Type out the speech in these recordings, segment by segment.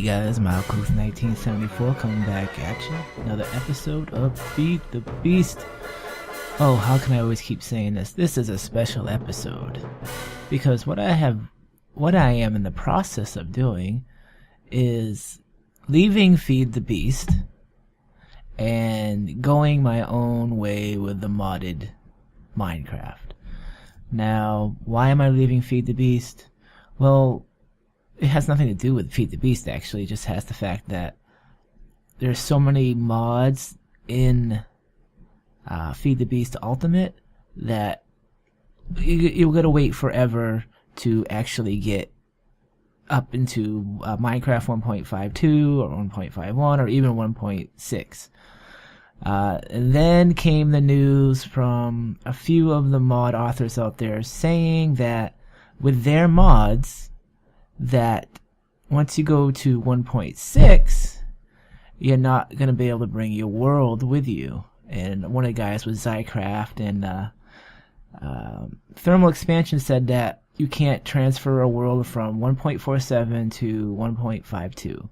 Hey guys, Malcolm's 1974 coming back at you. Another episode of Feed the Beast. Oh, how can I always keep saying this? This is a special episode. Because what I am in the process of doing is leaving Feed the Beast and going my own way with the modded Minecraft. Now, why am I leaving Feed the Beast? Well, it has nothing to do with Feed the Beast, actually. It just has the fact that there's so many mods in Feed the Beast Ultimate that you're going to wait forever to actually get up into Minecraft 1.52 or 1.51 or even 1.6. And then came the news from a few of the mod authors out there saying that with their mods, that once you go to 1.6, you're not going to be able to bring your world with you. And one of the guys was Xycraft, and Thermal Expansion said that you can't transfer a world from 1.47 to 1.52.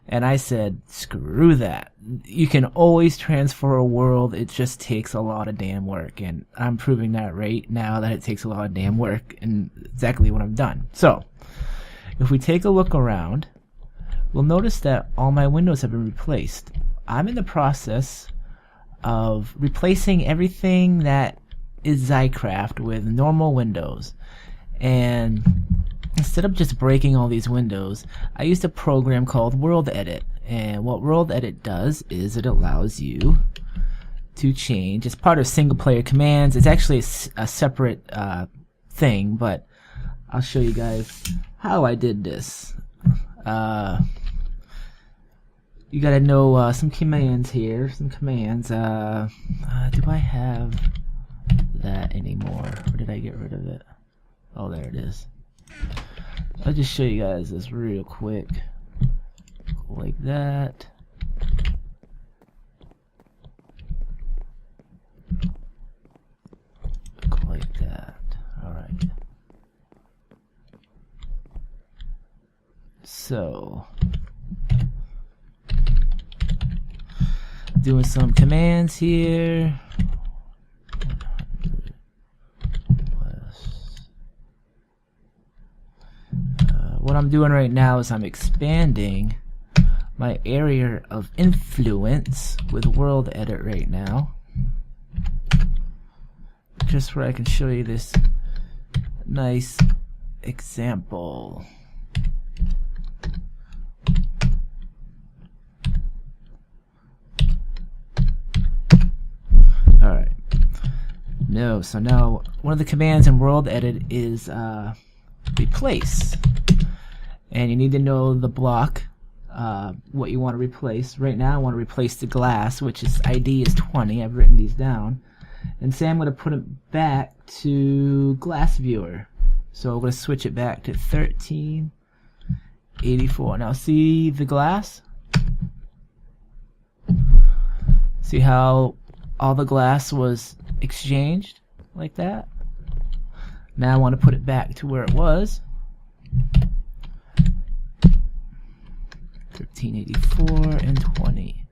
And I said, screw that. You can always transfer a world, it just takes a lot of damn work. And I'm proving that right now that it takes a lot of damn work, and exactly what I've done. So, if we take a look around, we'll notice that all my windows have been replaced. I'm in the process of replacing everything that is Xycraft with normal windows. And instead of just breaking all these windows, I used a program called World Edit. And what World Edit does is it allows you to change. It's part of single player commands. It's actually a separate thing, but I'll show you guys how I did this. You gotta know some commands here. Some commands. Do I have that anymore? Or did I get rid of it? Oh, there it is. I'll just show you guys this real quick. Go like that. Go like that. Alright. So, doing some commands here. What I'm doing right now is I'm expanding my area of influence with World Edit right now, just where I can show you this nice example. Alright. No, so now one of the commands in World Edit is replace. And you need to know the block, what you want to replace. Right now I want to replace the glass, which is ID is 20. I've written these down. And say I'm going to put it back to glass viewer. So I'm going to switch it back to 1384. Now see the glass? See how all the glass was exchanged like that? Now I want to put it back to where it was. 1384 and 20.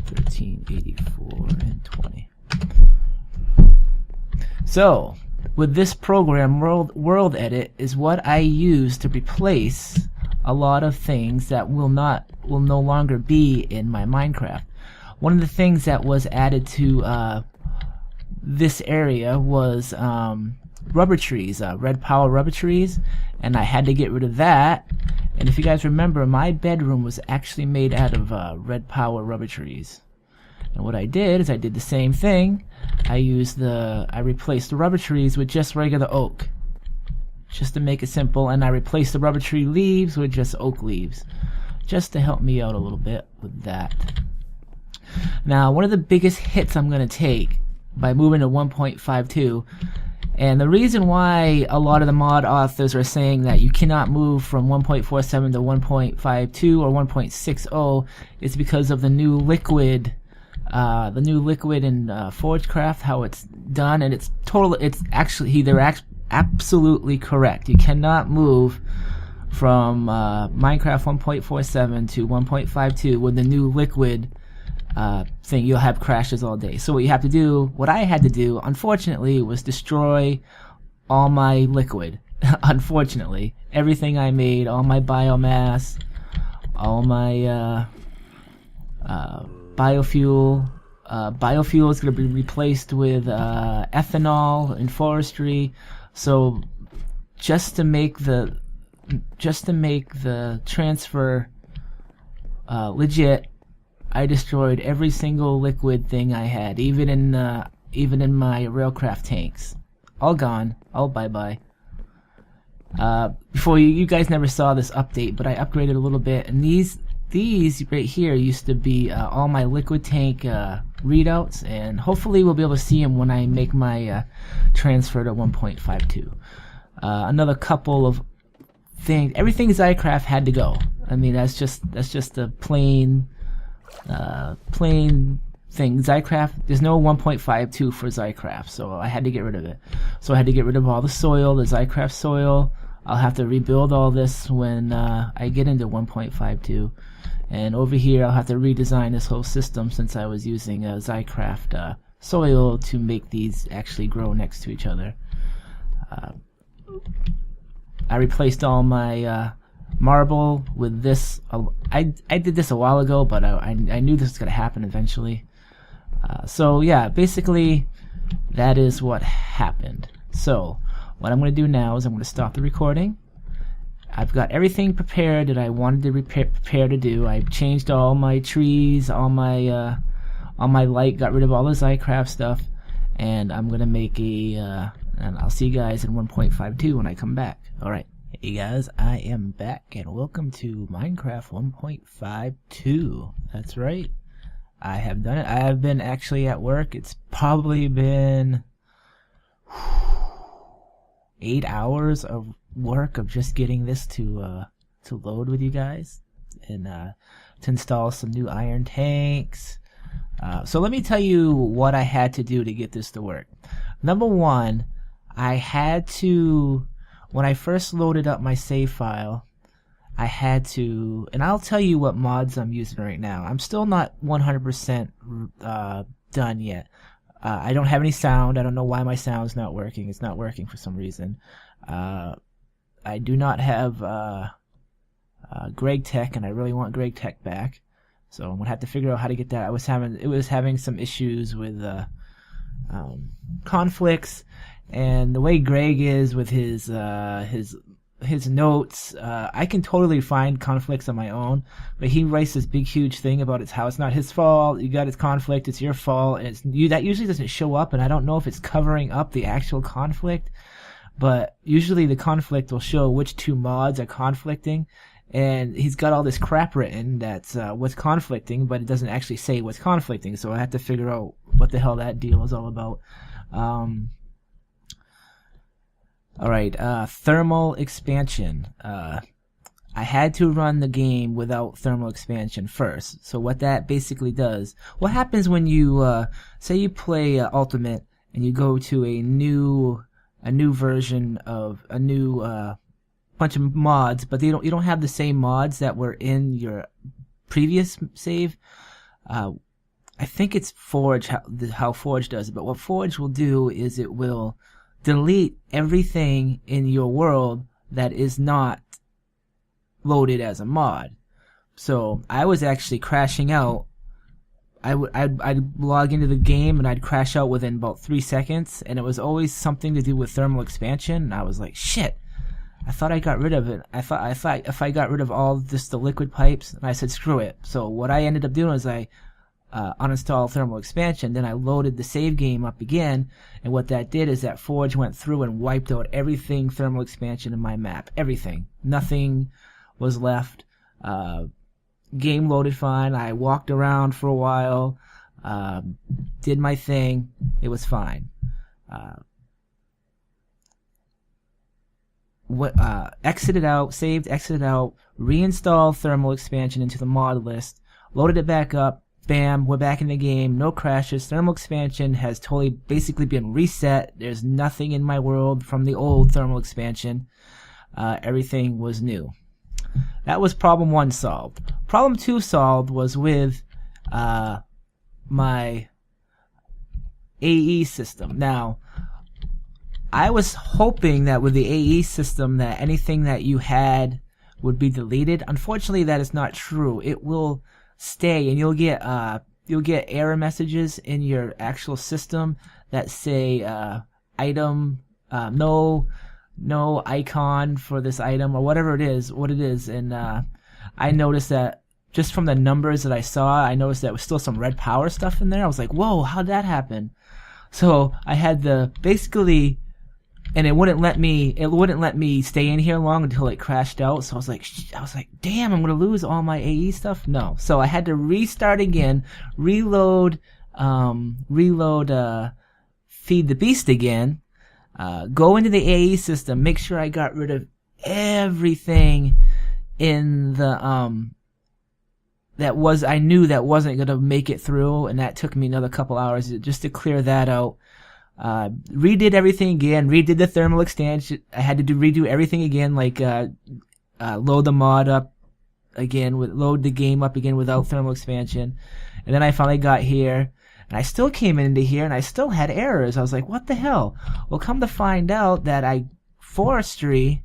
1384 and 20. So, with this program, World Edit is what I use to replace a lot of things that will no longer be in my Minecraft. One of the things that was added to this area was rubber trees, red power rubber trees, and I had to get rid of that. And if you guys remember, my bedroom was actually made out of red power rubber trees. And what I did is I did the same thing. I replaced the rubber trees with just regular oak, just to make it simple, and I replaced the rubber tree leaves with just oak leaves, just to help me out a little bit with that. Now, one of the biggest hits I'm going to take by moving to 1.52, and the reason why a lot of the mod authors are saying that you cannot move from 1.47 to 1.52 or 1.60 is because of the new liquid in ForgeCraft, how it's done, and they're absolutely correct. You cannot move from Minecraft 1.47 to 1.52 with the new liquid thing, you'll have crashes all day. So what you have to do, what I had to do, unfortunately, was destroy all my liquid. Unfortunately, everything I made, all my biomass, all my biofuel. Biofuel is going to be replaced with ethanol in forestry. So just to make the transfer legit, I destroyed every single liquid thing I had, even in my railcraft tanks. All gone. All bye-bye. Before you guys never saw this update, but I upgraded a little bit, and these right here used to be all my liquid tank readouts, and hopefully we'll be able to see them when I make my transfer to 1.52. Another couple of things. Everything Xycraft had to go. I mean, that's just a plain thing. Xycraft, there's no 1.52 for Xycraft, so I had to get rid of it. So I had to get rid of all the soil, the Xycraft soil. I'll have to rebuild all this when I get into 1.52. And over here, I'll have to redesign this whole system since I was using Xycraft soil to make these actually grow next to each other. I replaced all my marble with this. I did this a while ago, but I knew this was going to happen eventually. So yeah, basically, that is what happened. So what I'm going to do now is I'm going to stop the recording. I've got everything prepared that I wanted to prepare to do. I changed all my trees, all my light, got rid of all the Xycraft stuff, and I'm going to make and I'll see you guys in 1.52 when I come back. Alright, hey guys, I am back, and welcome to Minecraft 1.52. That's right, I have done it. I have been actually at work. It's probably been 8 hours of work of just getting this to load with you guys, and to install some new iron tanks. So let me tell you what I had to do to get this to work. Number one, I had to, when I first loaded up my save file, I had to, and I'll tell you what mods I'm using right now. I'm still not 100% done yet. I don't have any sound. I don't know why my sound's not working. It's not working for some reason. I do not have GregTech, and I really want GregTech back. So I'm gonna have to figure out how to get that. It was having some issues with conflicts, and the way Greg is with his notes, I can totally find conflicts on my own, but he writes this big huge thing about it's how it's not his fault, you got his conflict, it's your fault, and that usually doesn't show up, and I don't know if it's covering up the actual conflict, but usually the conflict will show which two mods are conflicting, and he's got all this crap written that's what's conflicting, but it doesn't actually say what's conflicting, so I have to figure out what the hell that deal is all about. Alright, thermal expansion. I had to run the game without thermal expansion first. So what that basically does, what happens when you, say you play Ultimate and you go to a new version of a new bunch of mods, but you don't have the same mods that were in your previous save. I think it's Forge, how Forge does it, but what Forge will do is it will delete everything in your world that is not loaded as a mod. So I was actually crashing out. I'd log into the game and I'd crash out within about 3 seconds, and it was always something to do with thermal expansion, and I was like, shit, I thought I got rid of it. I thought if I got rid of all just the liquid pipes, and I said screw it. So what I ended up doing was I uninstalled thermal expansion, then I loaded the save game up again, and what that did is that Forge went through and wiped out everything thermal expansion in my map. Everything. Nothing was left. Game loaded fine. I walked around for a while, did my thing. It was fine. Exited out, saved, exited out, reinstalled thermal expansion into the mod list, loaded it back up. Bam, we're back in the game, no crashes. Thermal expansion has totally basically been reset. There's nothing in my world from the old thermal expansion. Everything was new. that was problem 1 solved. Problem 2 solved was with my AE system. Now, I was hoping that with the AE system that anything that you had would be deleted. Unfortunately, that is not true. It will stay, and you'll get error messages in your actual system that say item no icon for this item, or whatever it is, what it is. And I noticed that just from the numbers that I saw, I noticed that there was still some red power stuff in there. I was like, whoa, how'd that happen? So I had to basically, and it wouldn't let me stay in here long until it crashed out. So I was like, damn, I'm gonna lose all my AE stuff. No, so I had to restart again, reload Feed the Beast again, go into the AE system, make sure I got rid of everything in the I knew that wasn't gonna make it through, and that took me another couple hours just to clear that out. Redid everything again, redid the thermal extension. I had to redo everything again, like load the mod up again, load the game up again without thermal expansion. And then I finally got here, and I still came into here, and I still had errors. I was like, what the hell? Well, come to find out that forestry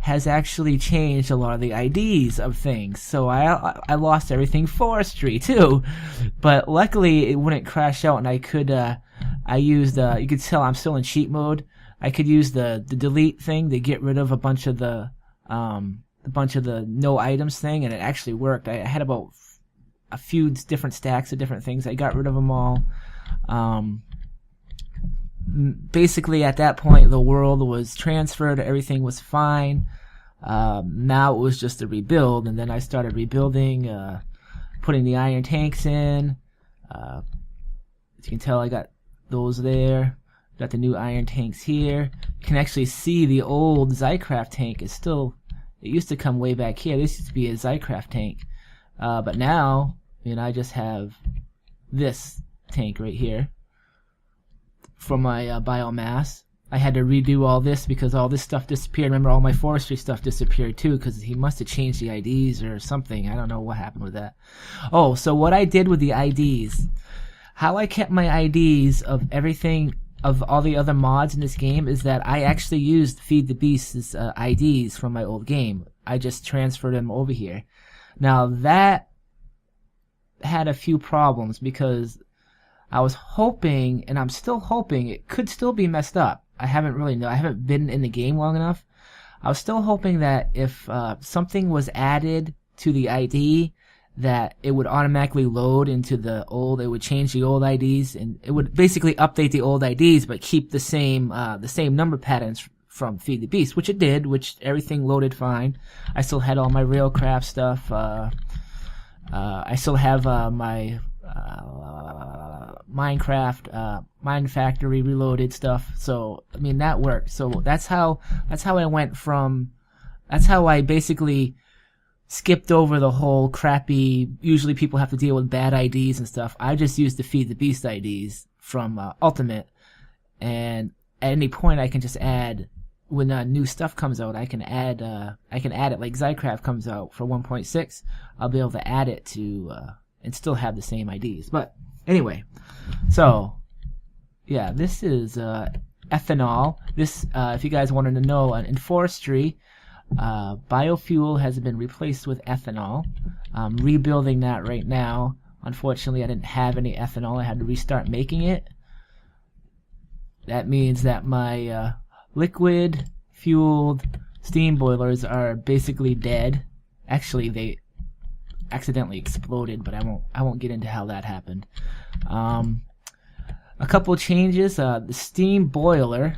has actually changed a lot of the IDs of things. So I lost everything forestry too. But luckily it wouldn't crash out, and I could I used you could tell I'm still in cheat mode. I could use the delete thing to get rid of a bunch of the no items thing, and it actually worked. I had about a few different stacks of different things. I got rid of them all. Basically at that point the world was transferred, everything was fine. Now it was just a rebuild, and then I started rebuilding, putting the iron tanks in. As you can tell, I got those there. Got the new iron tanks here. You can actually see the old Xycraft tank is still, it used to come way back here. This used to be a Xycraft tank. But now, I just have this tank right here for my biomass. I had to redo all this because all this stuff disappeared. Remember, all my forestry stuff disappeared too because he must have changed the IDs or something. I don't know what happened with that. Oh, so what I did with the IDs, how I kept my IDs of everything, of all the other mods in this game, is that I actually used Feed the Beast's IDs from my old game. I just transferred them over here. Now that had a few problems because I was hoping, and I'm still hoping, it could still be messed up. I haven't been in the game long enough. I was still hoping that if something was added to the ID, that it would automatically load into the old, it would change the old IDs, and it would basically update the old IDs but keep the same number patterns from Feed the Beast, which it did, which everything loaded fine. I still had all my Railcraft stuff. I still have my Minecraft, Mine Factory reloaded stuff. So I mean that worked. So that's how I went from. That's how I basically skipped over the whole crappy. Usually people have to deal with bad IDs and stuff. I just used the Feed the Beast IDs from Ultimate, and at any point I can just add. When new stuff comes out, I can add it. Like Xycraft comes out for 1.6, I'll be able to add it to and still have the same IDs. But anyway, so yeah, this is ethanol. This, if you guys wanted to know, in forestry, biofuel has been replaced with ethanol. I'm rebuilding that right now. Unfortunately, I didn't have any ethanol. I had to restart making it. That means that my liquid fueled steam boilers are basically dead. Actually, they accidentally exploded, but I won't get into how that happened. A couple changes. The steam boiler,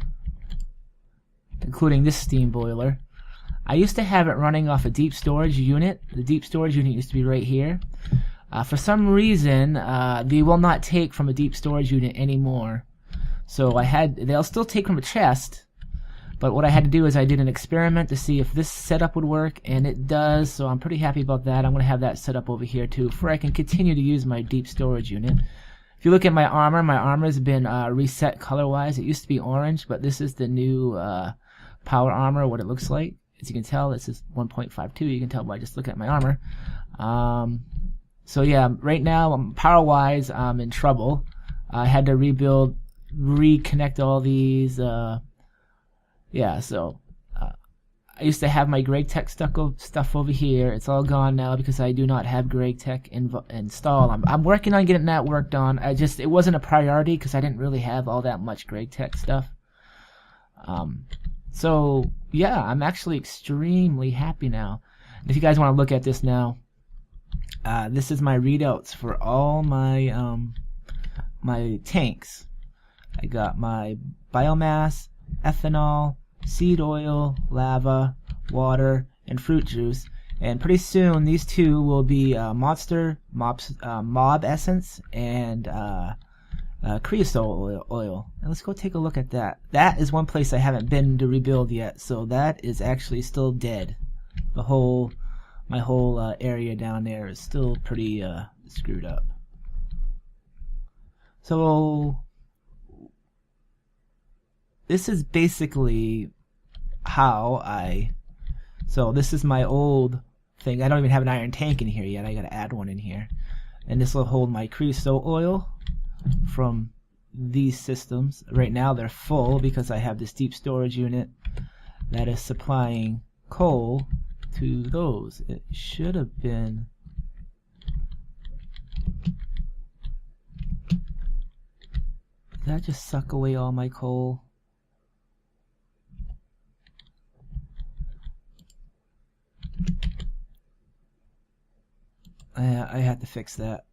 including this steam boiler, I used to have it running off a deep storage unit. The deep storage unit used to be right here. For some reason, they will not take from a deep storage unit anymore. So they'll still take from a chest. But what I had to do is I did an experiment to see if this setup would work, and it does, so I'm pretty happy about that. I'm going to have that set up over here too, for I can continue to use my deep storage unit. If you look at my armor's been reset color-wise. It used to be orange, but this is the new power armor, what it looks like. as you can tell, this is 1.52. You can tell by just looking at my armor. So yeah, right now, power-wise, I'm in trouble. I had to reconnect all these. Yeah, so I used to have my GregTech stuff over here. It's all gone now because I do not have GregTech installed. I'm working on getting that worked on. It wasn't a priority because I didn't really have all that much GregTech stuff. So yeah, I'm actually extremely happy now. And if you guys want to look at this now, this is my readouts for all my my tanks. I got my biomass, ethanol, seed oil, lava, water, and fruit juice. And pretty soon these two will be mob essence and creosote oil. And let's go take a look at that. That is one place I haven't been to rebuild yet, so that is actually still dead. My whole area down there is still pretty screwed up. So this is basically how so this is my old thing. I don't even have an iron tank in here yet. I gotta add one in here. And this will hold my creosote oil from these systems. Right now they're full because I have this deep storage unit that is supplying coal to those. It should have been did that just suck away all my coal? I had to fix that.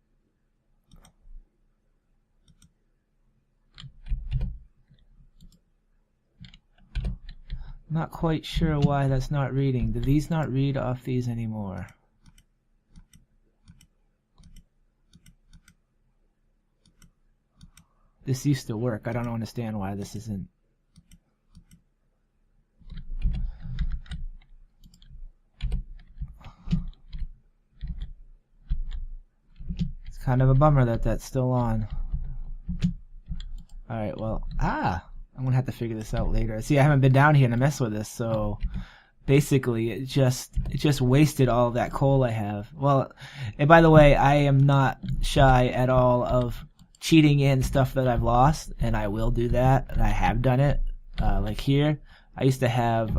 Not quite sure why that's not reading. Do these not read off these anymore? This used to work. I don't understand why this isn't. It's kind of a bummer that that's still on. Alright, well, I'm gonna have to figure this out later. See, I haven't been down here to mess with this, so basically it just wasted all of that coal I have. Well, and by the way, I am not shy at all of cheating in stuff that I've lost, and I will do that, and I have done it. Like here, I used to have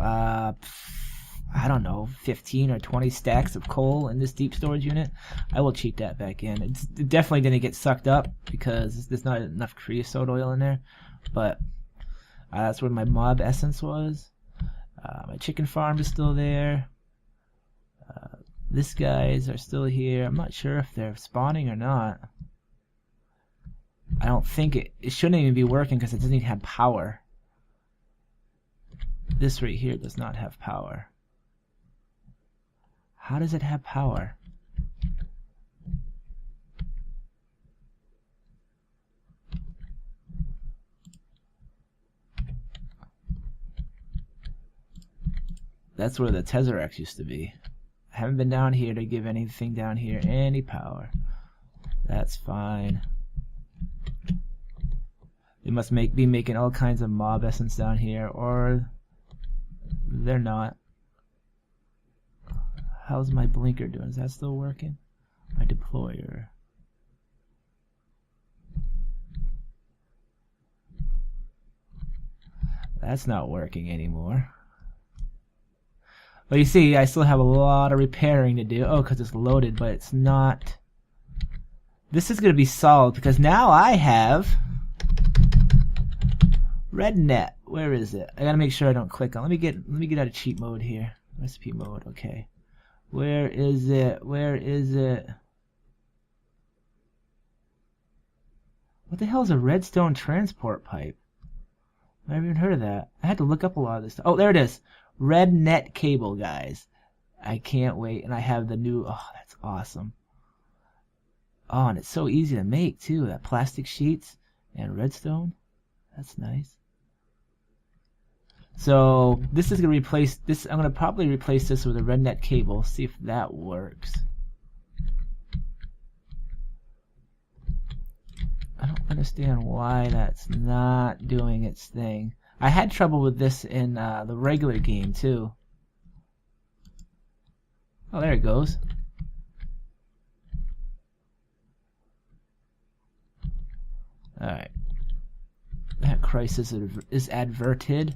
I don't know, 15 or 20 stacks of coal in this deep storage unit. I will cheat that back in. It definitely didn't get sucked up because there's not enough creosote oil in there, but that's where my mob essence was. My chicken farm is still there. These guys are still here. I'm not sure if they're spawning or not. I don't think it shouldn't even be working because it doesn't even have power. This right here does not have power. How does it have power? That's where the Tesseract used to be. I haven't been down here to give anything down here any power. That's fine. They must be making all kinds of mob essence down here, or they're not. How's my blinker doing? Is that still working? My deployer. That's not working anymore. But you see, I still have a lot of repairing to do. Oh, because it's loaded, but it's not. This is going to be solved because now I have RedNet. Where is it? I gotta make sure I don't click on. Let me get out of cheat mode here. Recipe mode. Okay. Where is it? Where is it? What the hell is a redstone transport pipe? I never even heard of that. I had to look up a lot of this stuff. Oh, there it is. RedNet cable, guys. I can't wait. And I have the new. Oh, that's awesome. Oh, and it's so easy to make too. That plastic sheets and redstone. That's nice. So this is gonna replace this. I'm gonna probably replace this with a RedNet cable. See if that works. I don't understand why that's not doing its thing. I had trouble with this in the regular game too. Oh, there it goes. Alright. That crisis is adverted.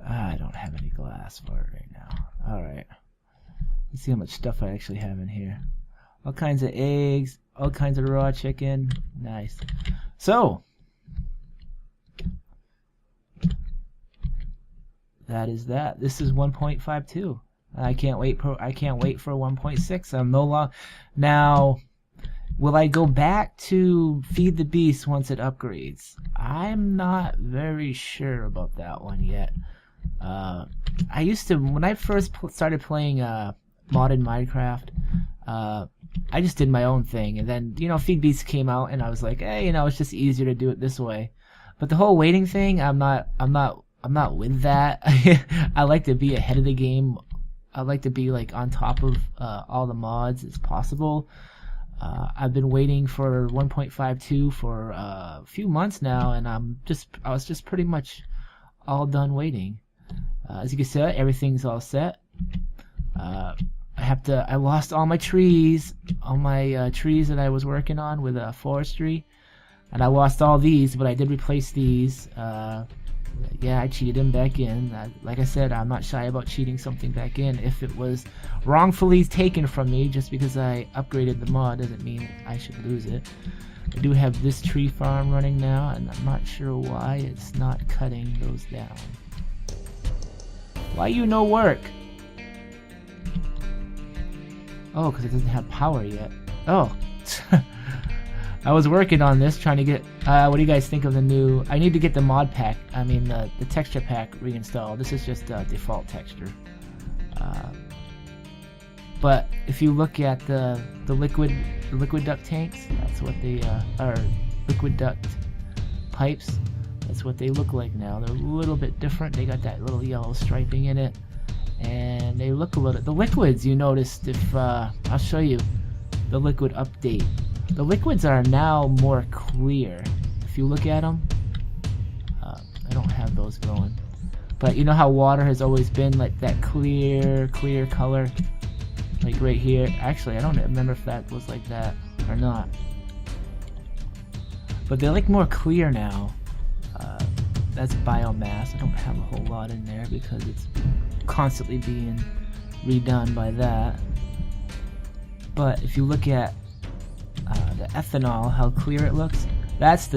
I don't have any glass for it right now. Alright. Let's see how much stuff I actually have in here. All kinds of eggs, all kinds of raw chicken. Nice. So, that is that. This is 1.52. I can't wait for 1.6. I'm no long. Now, will I go back to Feed the Beast once it upgrades? I'm not very sure about that one yet. I used to, when I first started playing modded Minecraft, I just did my own thing, and then Feed Beast came out, and I was like, hey, it's just easier to do it this way. But the whole waiting thing, I'm not with that. I like to be ahead of the game. I like to be like on top of all the mods as possible. I've been waiting for 1.52 for a few months now, and I was just pretty much all done waiting. As you can see, everything's all set. I lost all my trees, trees that I was working on with forestry, and I lost all these, but I did replace these. Yeah, I cheated them back in. Like I said, I'm not shy about cheating something back in. If it was wrongfully taken from me, just because I upgraded the mod doesn't mean I should lose it. I do have this tree farm running now, and I'm not sure why it's not cutting those down. Why you no work? Oh, because it doesn't have power yet. Oh. I was working on this, trying to get, what do you guys think of the new, I need to get the mod pack, the texture pack reinstalled. This is just default texture. But if you look at the liquid duct tanks, that's what they are, liquid duct pipes, that's what they look like now. They're a little bit different. They got that little yellow striping in it, and they look a little, the liquids you noticed, if, I'll show you the liquid update. The liquids are now more clear. If you look at them, I don't have those going, but you know how water has always been like that clear color, like right here. Actually, I don't remember if that was like that or not, but they're like more clear now. That's biomass. I don't have a whole lot in there because it's constantly being redone by that. But if you look at the ethanol, how clear it looks, that's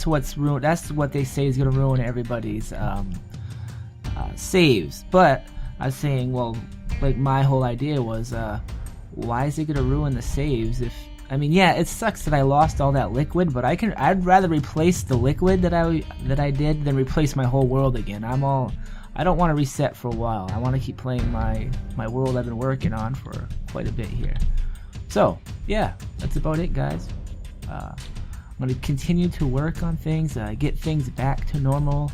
what's ruined. That's what they say is going to ruin everybody's saves. But I was saying, well, like my whole idea was, why is it going to ruin the saves? If yeah, it sucks that I lost all that liquid, but I'd rather replace the liquid that I did than replace my whole world again. I don't want to reset for a while. I want to keep playing my world I've been working on for quite a bit here. So, yeah, that's about it, guys. I'm going to continue to work on things, get things back to normal,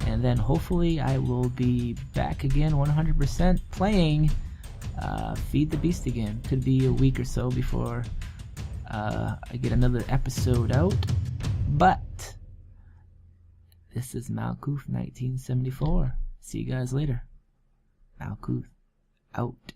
and then hopefully I will be back again 100% playing Feed the Beast again. Could be a week or so before I get another episode out. But this is Malkuth 1974. See you guys later. Malkuth out.